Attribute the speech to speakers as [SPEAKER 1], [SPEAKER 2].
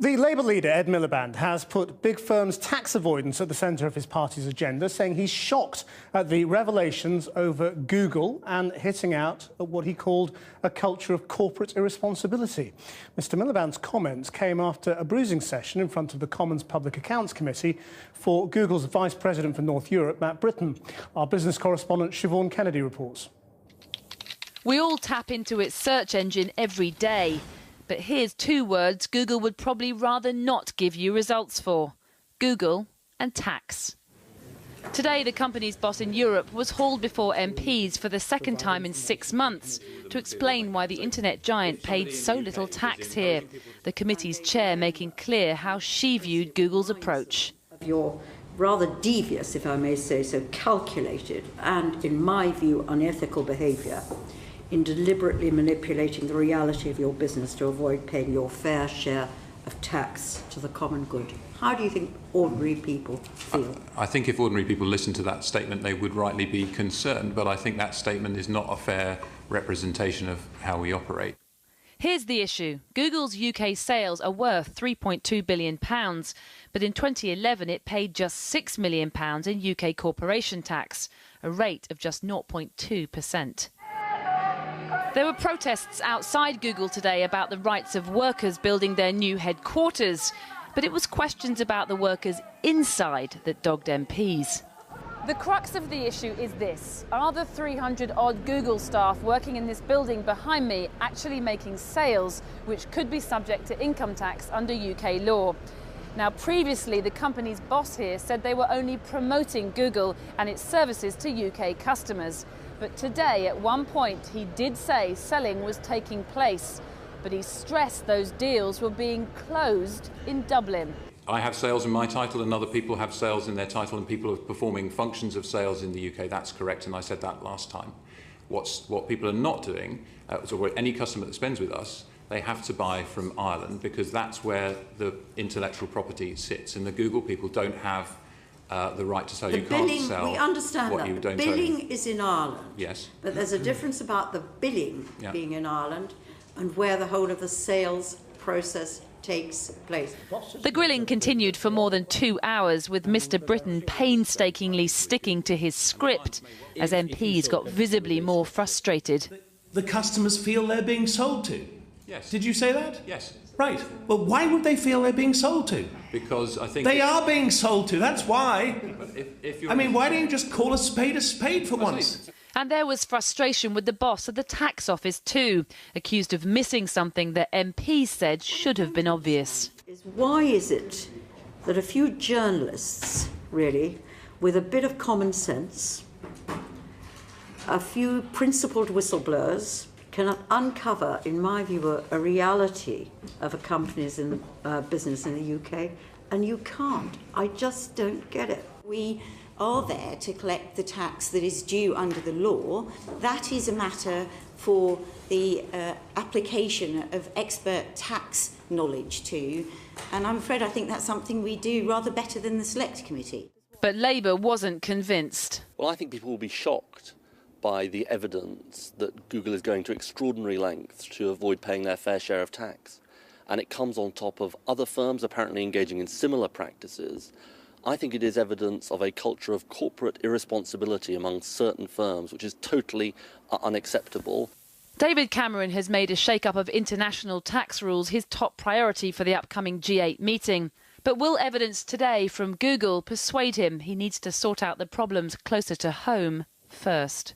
[SPEAKER 1] The Labour leader, Ed Miliband, has put big firms' tax avoidance at the centre of his party's agenda, saying he's shocked at the revelations over Google and hitting out at what he called a culture of corporate irresponsibility. Mr Miliband's comments came after a bruising session in front of the Commons Public Accounts Committee for Google's Vice President for North Europe, Matt Britton. Our business correspondent Siobhan Kennedy reports.
[SPEAKER 2] We all tap into its search engine every day. But here's two words Google would probably rather not give you results for: Google and tax. Today, the company's boss in Europe was hauled before MPs for the second time in 6 months to explain why the internet giant paid so little tax here. The committee's chair making clear how she viewed Google's approach.
[SPEAKER 3] You're rather devious, if I may say so, calculated and, in my view, unethical behaviour in deliberately manipulating the reality of your business to avoid paying your fair share of tax to the common good. How do you think ordinary people feel?
[SPEAKER 4] I think if ordinary people listen to that statement, they would rightly be concerned, but I think that statement is not a fair representation of how we operate.
[SPEAKER 2] Here's the issue. Google's UK sales are worth £3.2 billion, but in 2011 it paid just £6 million in UK corporation tax, a rate of just 0.2%. There were protests outside Google today about the rights of workers building their new headquarters, but it was questions about the workers inside that dogged MPs. The crux of the issue is this: are the 300-odd Google staff working in this building behind me actually making sales which could be subject to income tax under UK law? Now, previously, the company's boss here said they were only promoting Google and its services to UK customers. But today, at one point, he did say selling was taking place, but he stressed those deals were being closed in Dublin.
[SPEAKER 4] I have sales in my title and other people have sales in their title, and people are performing functions of sales in the UK. That's correct, and I said that last time. What people are not doing, so any customer that spends with us, they have to buy from Ireland because that's where the intellectual property sits, and the Google people don't have the right to sell. You can't sell.
[SPEAKER 3] We understand
[SPEAKER 4] what
[SPEAKER 3] that.
[SPEAKER 4] you don't
[SPEAKER 3] billing
[SPEAKER 4] own.
[SPEAKER 3] is in Ireland.
[SPEAKER 4] Yes.
[SPEAKER 3] But there's a difference about the billing being in Ireland and where the whole of the sales process takes place.
[SPEAKER 2] The grilling continued for more than 2 hours, with Mr Britton painstakingly sticking to his script as MPs got visibly more frustrated.
[SPEAKER 5] The customers feel they're being sold to.
[SPEAKER 4] Yes.
[SPEAKER 5] Did you say that?
[SPEAKER 4] Yes.
[SPEAKER 5] Right. Well, why would they feel they're being sold to?
[SPEAKER 4] Because I think
[SPEAKER 5] they are being sold to. That's why.
[SPEAKER 4] If
[SPEAKER 5] I mean, why don't you just call a spade for once?
[SPEAKER 2] And there was frustration with the boss of the tax office too, accused of missing something that MPs said should have been obvious.
[SPEAKER 3] Why is it that a few journalists, really, with a bit of common sense, a few principled whistleblowers, can uncover, in my view, a reality of a company's business in the UK, and you can't? I just don't get it.
[SPEAKER 6] We are there to collect the tax that is due under the law. That is a matter for the application of expert tax knowledge to, and I'm afraid I think that's something we do rather better than the Select Committee.
[SPEAKER 2] But Labour wasn't convinced.
[SPEAKER 7] Well, I think people will be shocked by the evidence that Google is going to extraordinary lengths to avoid paying their fair share of tax. And it comes on top of other firms apparently engaging in similar practices. I think it is evidence of a culture of corporate irresponsibility among certain firms, which is totally unacceptable.
[SPEAKER 2] David Cameron has made a shake-up of international tax rules his top priority for the upcoming G8 meeting. But will evidence today from Google persuade him he needs to sort out the problems closer to home first?